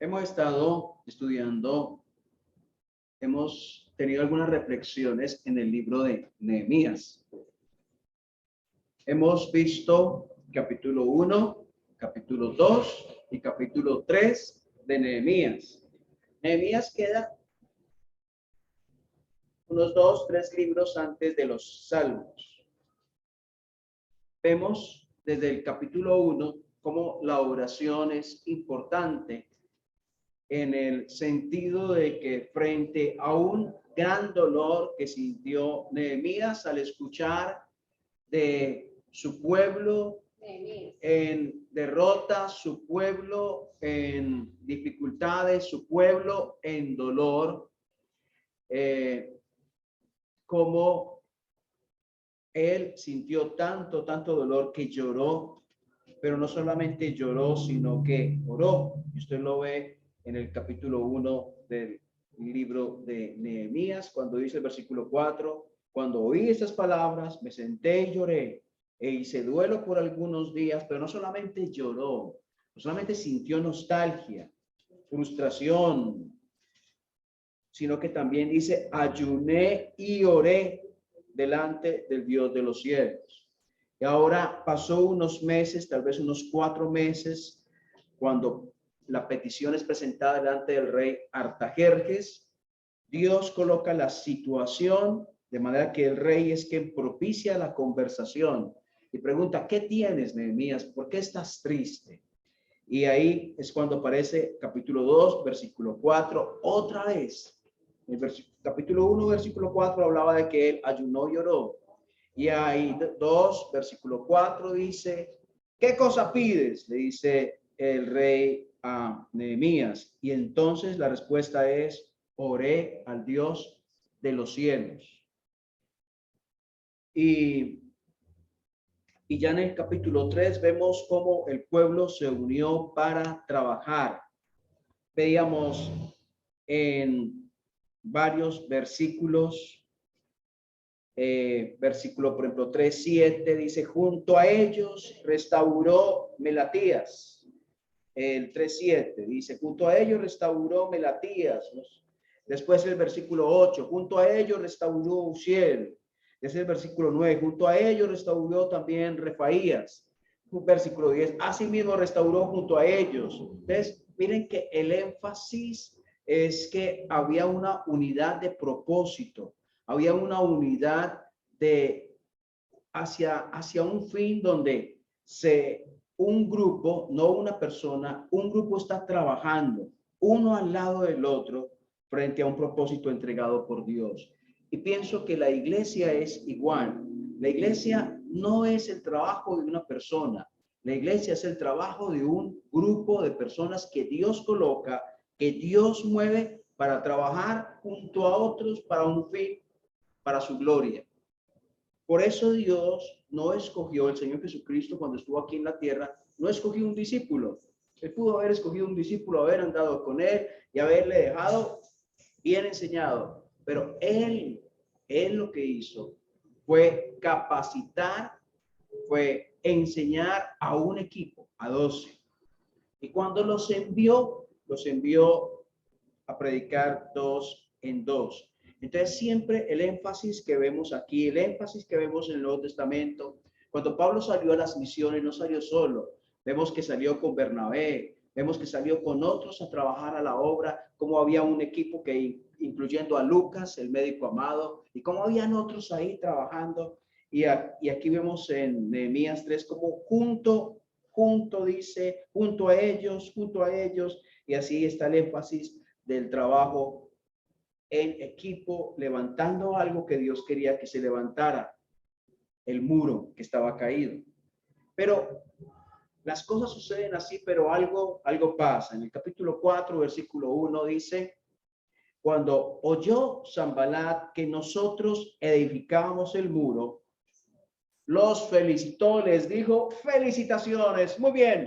Hemos estado estudiando, hemos tenido algunas reflexiones en el libro de Nehemías. Hemos visto capítulo 1, capítulo 2 y capítulo 3 de Nehemías. Nehemías queda unos 2, 3 libros antes de los Salmos. Vemos desde el capítulo 1 cómo la oración es importante en el sentido de que frente a un gran dolor que sintió Nehemías al escuchar de su pueblo en derrota, su pueblo en dificultades, su pueblo en dolor, como él sintió tanto dolor que lloró, pero no solamente lloró, sino que oró. Y usted lo ve en el capítulo 1 del libro de Nehemías, cuando dice el versículo 4, cuando oí estas palabras, me senté y lloré, e hice duelo por algunos días, pero no solamente lloró, no solamente sintió nostalgia, frustración, sino que también dice, ayuné y oré delante del Dios de los cielos. Y ahora pasó unos meses, tal vez unos 4 meses, cuando la petición es presentada delante del rey Artajerjes. Dios coloca la situación de manera que el rey es quien propicia la conversación y pregunta, ¿qué tienes, Nehemías? ¿Por qué estás triste? Y ahí es cuando aparece capítulo 2, versículo 4, otra vez. El capítulo 1, versículo 4 hablaba de que él ayunó y oró. Y ahí 2, versículo 4 dice, ¿qué cosa pides? Le dice el rey a Nehemías. Y entonces la respuesta es, oré al Dios de los cielos. Y ya en el capítulo 3 vemos cómo el pueblo se unió para trabajar. Veíamos en varios versículos, versículo por ejemplo 3:7 dice, junto a ellos restauró Melatías. El 3:7 dice, junto a ellos restauró Melatías. Después el versículo 8, junto a ellos restauró Uziel. Desde el versículo 9, junto a ellos restauró también Refaías. Versículo 10, asimismo restauró junto a ellos. Entonces, miren que el énfasis es que había una unidad de propósito, había una unidad de hacia un fin donde un grupo, no una persona, un grupo está trabajando uno al lado del otro frente a un propósito entregado por Dios. Y pienso que la iglesia es igual. La iglesia no es el trabajo de una persona. La iglesia es el trabajo de un grupo de personas que Dios coloca, que Dios mueve para trabajar junto a otros para un fin, para su gloria. Por eso Dios no escogió, el Señor Jesucristo cuando estuvo aquí en la tierra, no escogió un discípulo. Él pudo haber escogido un discípulo, haber andado con él y haberle dejado bien enseñado. Pero él lo que hizo fue capacitar, fue enseñar a un equipo, a 12. Y cuando los envió a predicar 2 en 2. Entonces siempre el énfasis que vemos aquí, el énfasis que vemos en el Nuevo Testamento, cuando Pablo salió a las misiones, no salió solo. Vemos que salió con Bernabé, vemos que salió con otros a trabajar a la obra, como había un equipo que, incluyendo a Lucas, el médico amado, y como habían otros ahí trabajando. Y aquí vemos en Nehemías 3 como junto dice, junto a ellos, y así está el énfasis del trabajo en equipo, levantando algo que Dios quería que se levantara, el muro que estaba caído. Pero las cosas suceden así, pero algo pasa. En el capítulo 4, versículo 1 dice, cuando oyó Sanballat que nosotros edificábamos el muro, los felicitó, les dijo, felicitaciones, muy bien,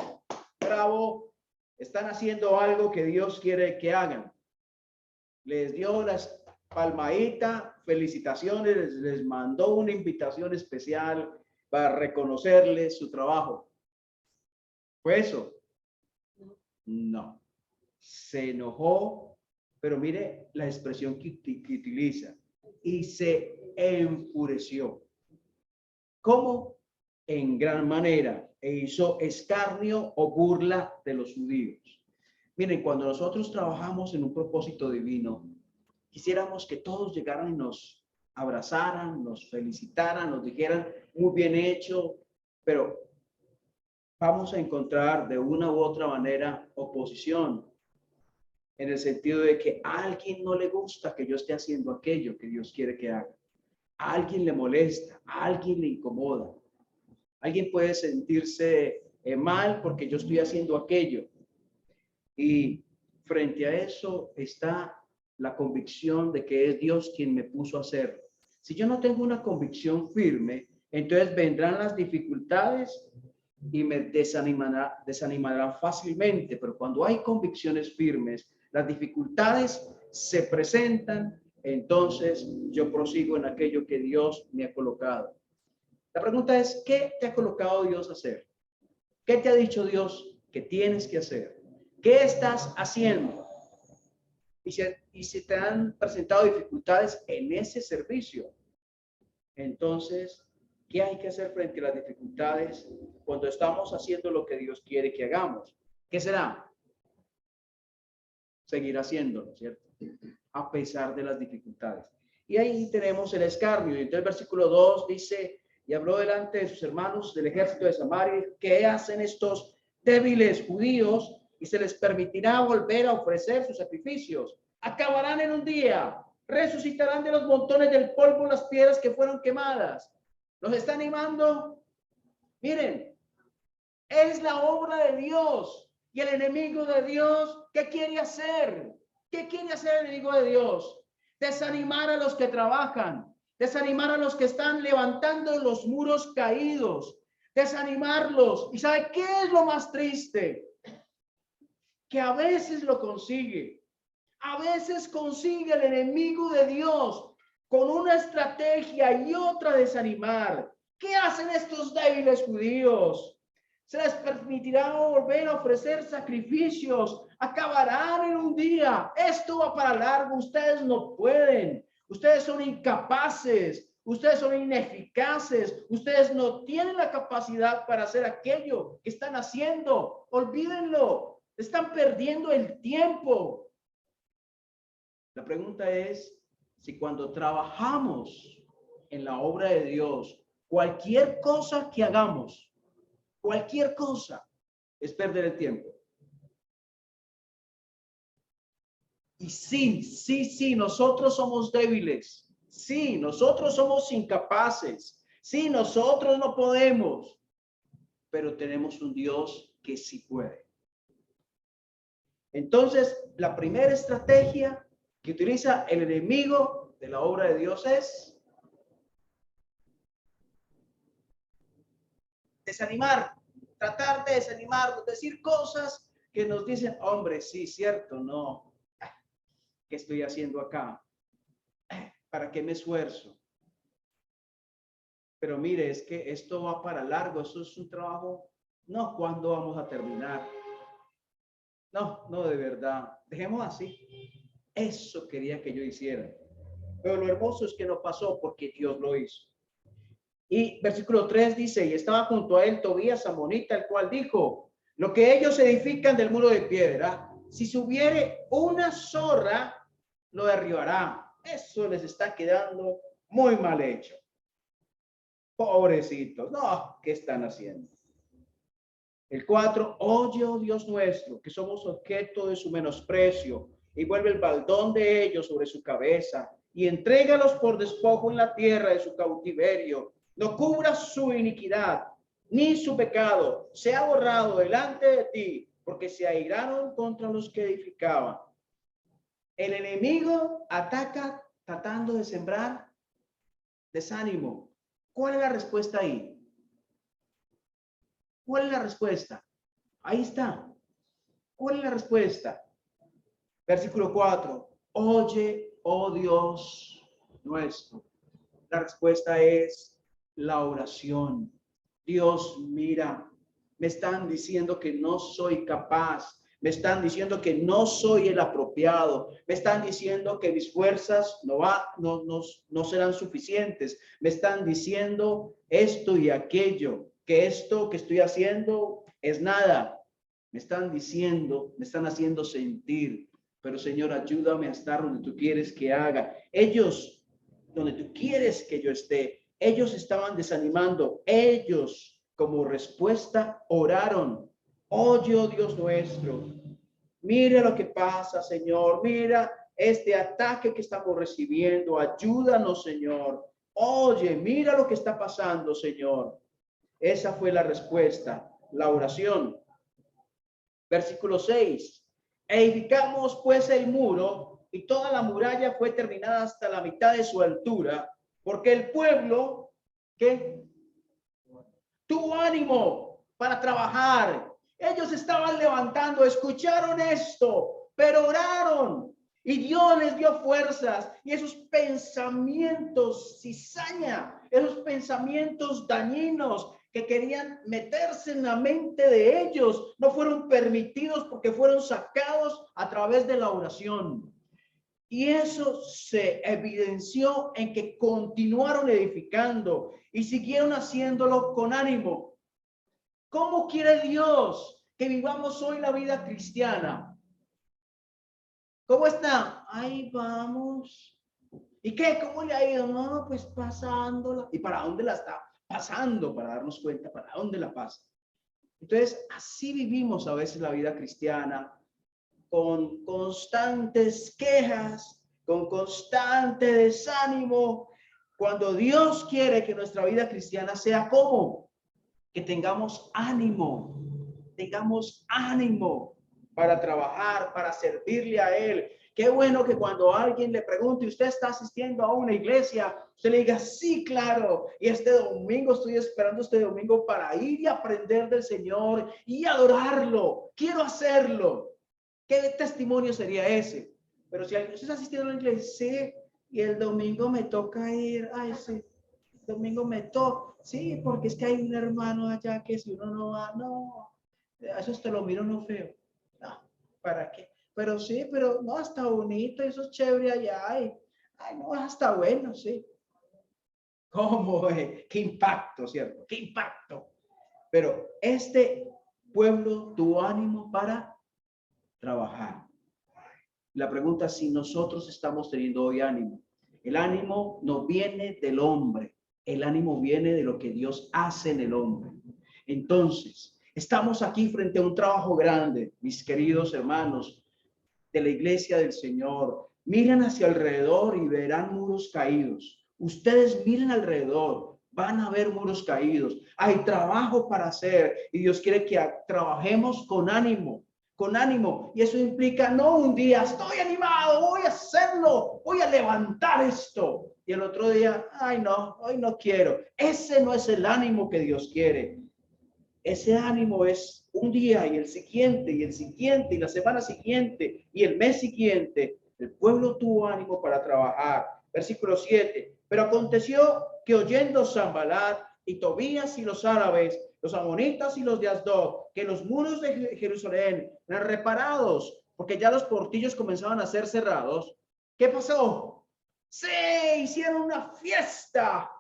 bravo, están haciendo algo que Dios quiere que hagan. Les dio las palmadita, felicitaciones, les mandó una invitación especial para reconocerles su trabajo. ¿Fue eso? No. se enojó, pero mire la expresión que utiliza, y se enfureció. ¿Cómo? En gran manera, e hizo escarnio o burla de los judíos. Miren, cuando nosotros trabajamos en un propósito divino, quisiéramos que todos llegaran y nos abrazaran, nos felicitaran, nos dijeran muy bien hecho, pero vamos a encontrar de una u otra manera oposición, en el sentido de que a alguien no le gusta que yo esté haciendo aquello que Dios quiere que haga. A alguien le molesta, a alguien le incomoda. Alguien puede sentirse mal porque yo estoy haciendo aquello. Y frente a eso está la convicción de que es Dios quien me puso a hacerlo. Si yo no tengo una convicción firme, entonces vendrán las dificultades y me desanimarán fácilmente. Pero cuando hay convicciones firmes, las dificultades se presentan, entonces yo prosigo en aquello que Dios me ha colocado. La pregunta es, ¿qué te ha colocado Dios a hacer? ¿Qué te ha dicho Dios que tienes que hacer? ¿Qué estás haciendo? Y si te han presentado dificultades en ese servicio, entonces, ¿qué hay que hacer frente a las dificultades cuando estamos haciendo lo que Dios quiere que hagamos? ¿Qué será? Seguir haciéndolo, ¿cierto? A pesar de las dificultades. Y ahí tenemos el escarnio. Y entonces el versículo 2 dice, y habló delante de sus hermanos del ejército de Samaria, ¿qué hacen estos débiles judíos? Y se les permitirá volver a ofrecer sus sacrificios. Acabarán en un día, resucitarán de los montones del polvo las piedras que fueron quemadas. ¿Los está animando? Miren, es la obra de Dios. Y el enemigo de Dios, ¿qué quiere hacer? ¿Qué quiere hacer el enemigo de Dios? Desanimar a los que trabajan, desanimar a los que están levantando los muros caídos, desanimarlos. ¿Y sabe qué es lo más triste? Que a veces lo consigue. A veces consigue el enemigo de Dios con una estrategia y otra desanimar. ¿Qué hacen estos débiles judíos? Se les permitirá volver a ofrecer sacrificios. Acabarán en un día. Esto va para largo. Ustedes no pueden. Ustedes son incapaces. Ustedes son ineficaces. Ustedes no tienen la capacidad para hacer aquello que están haciendo. Olvídenlo. Están perdiendo el tiempo. La pregunta es si cuando trabajamos en la obra de Dios, cualquier cosa que hagamos, cualquier cosa es perder el tiempo. Y sí, nosotros somos débiles. Sí, nosotros somos incapaces. Sí, nosotros no podemos. Pero tenemos un Dios que sí puede. Entonces, la primera estrategia que utiliza el enemigo de la obra de Dios es desanimar, tratar de desanimarnos, decir cosas que nos dicen, hombre, sí, cierto, no, ¿qué estoy haciendo acá? ¿Para qué me esfuerzo? Pero mire, es que esto va para largo, eso es un trabajo, no, ¿cuándo vamos a terminar? No, de verdad, dejemos así. Eso quería que yo hiciera. Pero lo hermoso es que no pasó porque Dios lo hizo. Y versículo 3 dice, y estaba junto a él Tobías amonita, el cual dijo, lo que ellos edifican del muro de piedra, si subiere una zorra, lo derribará. Eso les está quedando muy mal hecho. Pobrecitos, no, ¿qué están haciendo? El 4, oye, oh Dios nuestro, que somos objeto de su menosprecio, y vuelve el baldón de ellos sobre su cabeza, y entrégalos por despojo en la tierra de su cautiverio. No cubras su iniquidad, ni su pecado se ha borrado delante de ti, porque se airaron contra los que edificaban. El enemigo ataca tratando de sembrar desánimo. ¿Cuál es la respuesta ahí? ¿Cuál es la respuesta? Ahí está. ¿Cuál es la respuesta? Versículo 4. Oye, oh Dios nuestro. La respuesta es la oración. Dios, mira, me están diciendo que no soy capaz. Me están diciendo que no soy el apropiado. Me están diciendo que mis fuerzas no serán suficientes. Me están diciendo esto y aquello, que esto que estoy haciendo es nada. Me están diciendo, me están haciendo sentir. Pero Señor, ayúdame a estar donde tú quieres que haga. Ellos, donde tú quieres que yo esté. Ellos estaban desanimando. Ellos, como respuesta, oraron. Oye, oh Dios nuestro, mira lo que pasa, Señor. Mira este ataque que estamos recibiendo. Ayúdanos, Señor. Oye, mira lo que está pasando, Señor. Esa fue la respuesta, la oración. Versículo 6. Edificamos pues el muro y toda la muralla fue terminada hasta la mitad de su altura, porque el pueblo que tuvo ánimo para trabajar. Ellos estaban levantando, escucharon esto, pero oraron y Dios les dio fuerzas, y esos pensamientos cizaña, esos pensamientos dañinos que querían meterse en la mente de ellos, no fueron permitidos porque fueron sacados a través de la oración. Y eso se evidenció en que continuaron edificando y siguieron haciéndolo con ánimo. ¿Cómo quiere Dios que vivamos hoy la vida cristiana? ¿Cómo está? Ahí vamos. ¿Y qué? ¿Cómo le ha ido? No, pues pasándola. ¿Y para dónde la está pasando? Para darnos cuenta, ¿para dónde la pasa? Entonces, así vivimos a veces la vida cristiana, con constantes quejas, con constante desánimo, cuando Dios quiere que nuestra vida cristiana sea como que tengamos ánimo para trabajar, para servirle a Él. Qué bueno que cuando alguien le pregunte, ¿usted está asistiendo a una iglesia? Usted le diga, sí, claro. Y este domingo estoy esperando este domingo para ir y aprender del Señor y adorarlo. Quiero hacerlo. ¿Qué testimonio sería ese? Pero si alguien está asistiendo a la iglesia, sí, y el domingo me toca ir, ay, sí, el domingo me toca, sí, porque es que hay un hermano allá que si uno no va, no, eso te lo miro no feo. No, ¿para qué? Pero sí, pero no, está bonito, eso es chévere allá, ay, no, hasta bueno, sí. ¿Cómo? ¿Qué impacto, cierto? ¿Qué impacto? Pero este pueblo tuvo ánimo para trabajar. La pregunta es si nosotros estamos teniendo hoy ánimo. El ánimo no viene del hombre, el ánimo viene de lo que Dios hace en el hombre. Entonces, estamos aquí frente a un trabajo grande, mis queridos hermanos de la iglesia del Señor. Miren hacia alrededor y verán muros caídos. Ustedes miren alrededor, van a ver muros caídos. Hay trabajo para hacer y Dios quiere que trabajemos con ánimo. Con ánimo, y eso implica no un día estoy animado, voy a hacerlo, voy a levantar esto, y el otro día, ay no, hoy no quiero. Ese no es el ánimo que Dios quiere. Ese ánimo es un día y el siguiente y el siguiente y la semana siguiente y el mes siguiente. El pueblo tuvo ánimo para trabajar. Versículo 7. Pero aconteció que oyendo Sanballat y Tobías y los árabes, los amonitas y los de Asdod, que los muros de Jerusalén eran reparados, porque ya los portillos comenzaban a ser cerrados. ¿Qué pasó? Se hicieron una fiesta,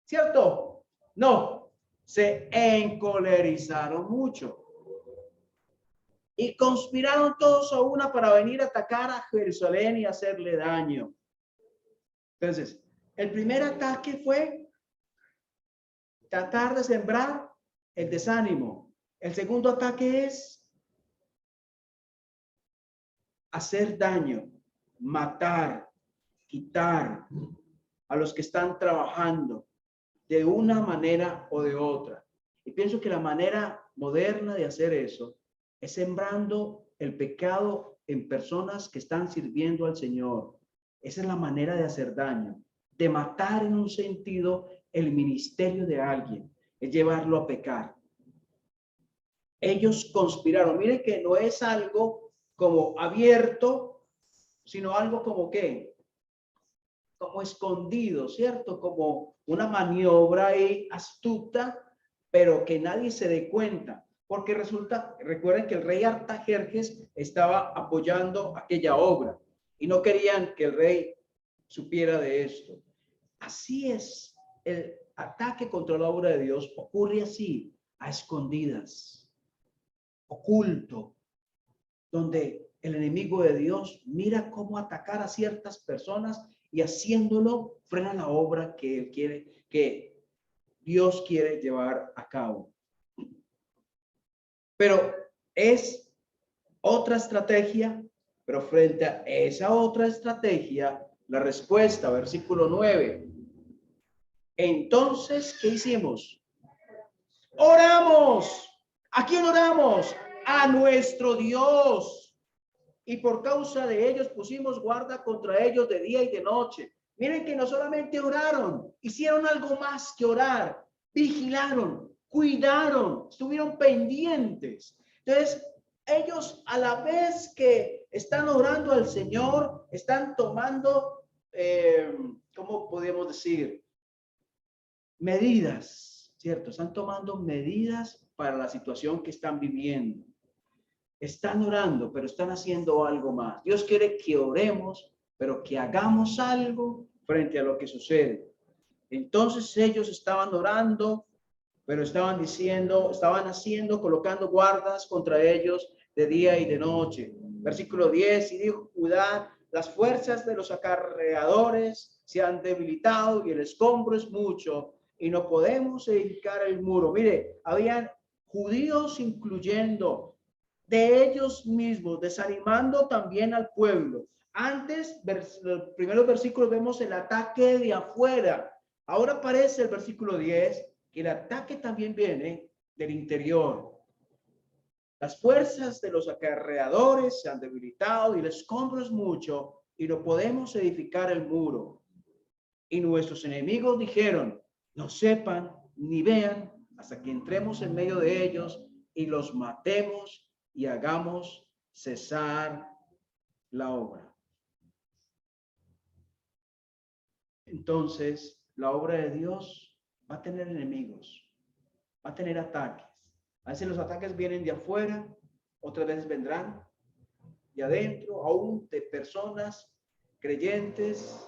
¿cierto? No, se encolerizaron mucho y conspiraron todos a una para venir a atacar a Jerusalén y hacerle daño. Entonces, el primer ataque fue tratar de sembrar el desánimo. El segundo ataque es hacer daño, matar, quitar a los que están trabajando de una manera o de otra. Y pienso que la manera moderna de hacer eso es sembrando el pecado en personas que están sirviendo al Señor. Esa es la manera de hacer daño, de matar en un sentido el ministerio de alguien, es llevarlo a pecar. Ellos conspiraron. Miren que no es algo como abierto, sino algo como que, como escondido, ¿cierto? Como una maniobra ahí astuta, pero que nadie se dé cuenta. porque recuerden que el rey Artajerjes estaba apoyando aquella obra y no querían que el rey supiera de esto. Así es, el ataque contra la obra de Dios ocurre así, a escondidas, oculto, donde el enemigo de Dios mira cómo atacar a ciertas personas y haciéndolo frena la obra que él quiere, que Dios quiere llevar a cabo. Pero es otra estrategia, pero frente a esa otra estrategia, la respuesta, versículo 9. Entonces, ¿qué hicimos? Oramos. ¿A quién oramos? A nuestro Dios. Y por causa de ellos pusimos guarda contra ellos de día y de noche. Miren que no solamente oraron, hicieron algo más que orar. Vigilaron, cuidaron, estuvieron pendientes. Entonces, ellos a la vez que están orando al Señor, están tomando, ¿cómo podemos decir? Medidas, ¿cierto? Están tomando medidas para la situación que están viviendo. Están orando, pero están haciendo algo más. Dios quiere que oremos, pero que hagamos algo frente a lo que sucede. Entonces ellos estaban orando, pero estaban haciendo, colocando guardas contra ellos de día y de noche. Versículo 10, y dijo Judá, las fuerzas de los acarreadores se han debilitado y el escombro es mucho y no podemos edificar el muro. Mire, habían judíos incluyendo de ellos mismos, desanimando también al pueblo. Antes, los primeros versículos vemos el ataque de afuera. Ahora aparece el versículo 10, que el ataque también viene del interior. Las fuerzas de los acarreadores se han debilitado y el escombro es mucho y no podemos edificar el muro. Y nuestros enemigos dijeron, no sepan ni vean hasta que entremos en medio de ellos y los matemos y hagamos cesar la obra. Entonces, la obra de Dios va a tener enemigos, va a tener ataques. A veces los ataques vienen de afuera, otras veces vendrán de adentro, aún de personas creyentes.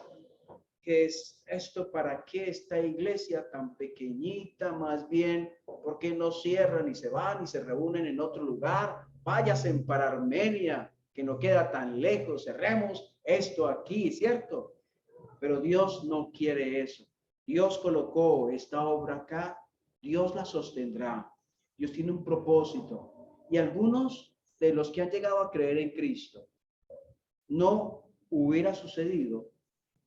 ¿Qué es esto? ¿Para qué esta iglesia tan pequeñita? Más bien, ¿por qué no cierran y se van y se reúnen en otro lugar? Váyase para Armenia, que no queda tan lejos, cerremos esto aquí, ¿cierto? Pero Dios no quiere eso. Dios colocó esta obra acá, Dios la sostendrá. Dios tiene un propósito. Y algunos de los que han llegado a creer en Cristo no hubiera sucedido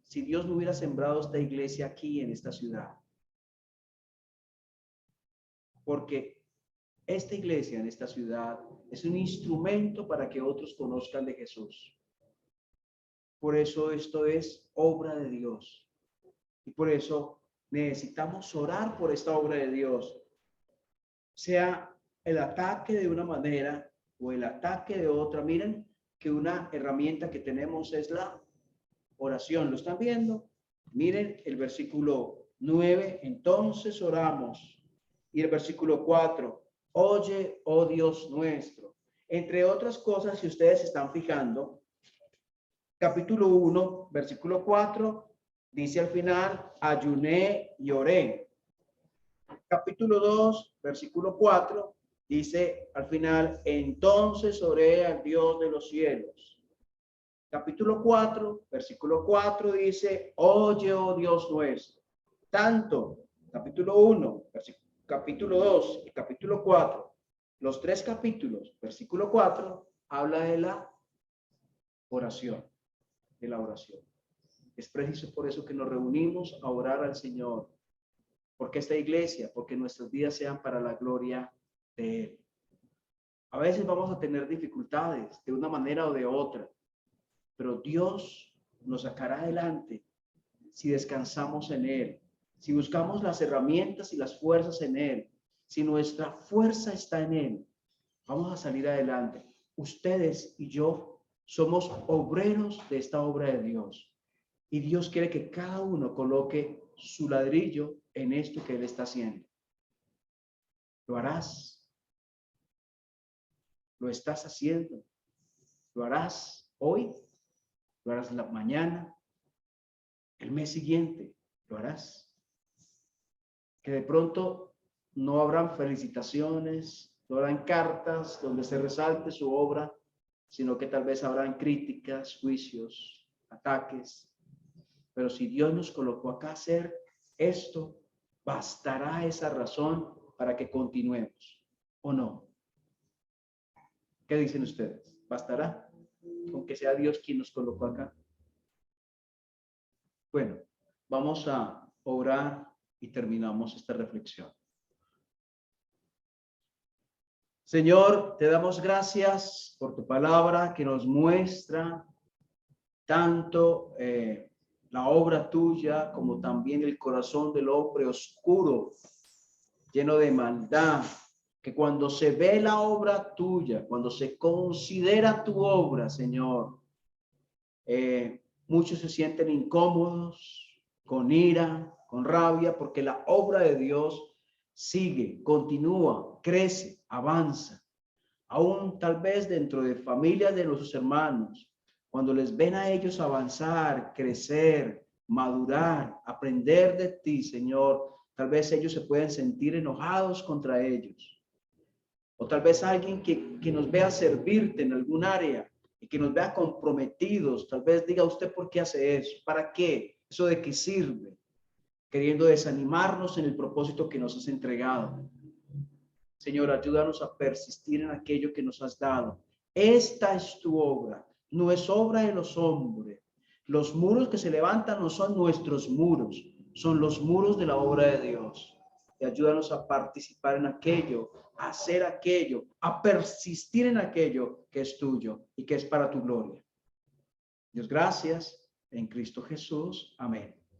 si Dios no hubiera sembrado esta iglesia aquí en esta ciudad. Porque esta iglesia en esta ciudad es un instrumento para que otros conozcan de Jesús. Por eso esto es obra de Dios. Y por eso necesitamos orar por esta obra de Dios. Sea el ataque de una manera o el ataque de otra. Miren que una herramienta que tenemos es la oración. ¿Lo están viendo? Miren el versículo 9. Entonces oramos. Y el versículo 4. Oye, oh Dios nuestro. Entre otras cosas, si ustedes se están fijando, capítulo 1, versículo 4, dice al final, ayuné y oré. Capítulo 2, versículo 4, dice al final, entonces oré al Dios de los cielos. Capítulo 4, versículo 4 dice, oye, oh Dios nuestro. Tanto capítulo 1, capítulo 2 y capítulo 4, los tres capítulos, versículo 4, habla de la oración, de la oración. Es preciso por eso que nos reunimos a orar al Señor. Porque esta iglesia, porque nuestras vidas sean para la gloria de Él. A veces vamos a tener dificultades de una manera o de otra, pero Dios nos sacará adelante si descansamos en Él, si buscamos las herramientas y las fuerzas en Él, si nuestra fuerza está en Él, vamos a salir adelante. Ustedes y yo somos obreros de esta obra de Dios y Dios quiere que cada uno coloque su ladrillo en esto que Él está haciendo. ¿Lo harás? lo estás haciendo. Lo harás hoy, lo harás la mañana, el mes siguiente, lo harás. Que de pronto no habrán felicitaciones, no habrán cartas donde se resalte su obra, sino que tal vez habrán críticas, juicios, ataques. Pero si Dios nos colocó acá a hacer esto, bastará esa razón para que continuemos, ¿o no? ¿Qué dicen ustedes? ¿Bastará? Aunque sea Dios quien nos colocó acá. Bueno, vamos a orar y terminamos esta reflexión. Señor, te damos gracias por tu palabra que nos muestra tanto la obra tuya como también el corazón del hombre oscuro, lleno de maldad, que cuando se ve la obra tuya, cuando se considera tu obra, Señor, muchos se sienten incómodos, con ira, con rabia, porque la obra de Dios sigue, continúa, crece, avanza. Aún tal vez dentro de familias de nuestros hermanos, cuando les ven a ellos avanzar, crecer, madurar, aprender de ti, Señor, tal vez ellos se pueden sentir enojados contra ellos. O tal vez alguien que nos vea servirte en algún área y que nos vea comprometidos, tal vez diga usted por qué hace eso, para qué, eso de qué sirve, queriendo desanimarnos en el propósito que nos has entregado. Señor, ayúdanos a persistir en aquello que nos has dado. Esta es tu obra, no es obra de los hombres. Los muros que se levantan no son nuestros muros, son los muros de la obra de Dios. Y ayúdanos a participar en aquello, a hacer aquello, a persistir en aquello que es tuyo y que es para tu gloria. Dios, gracias. En Cristo Jesús. Amén.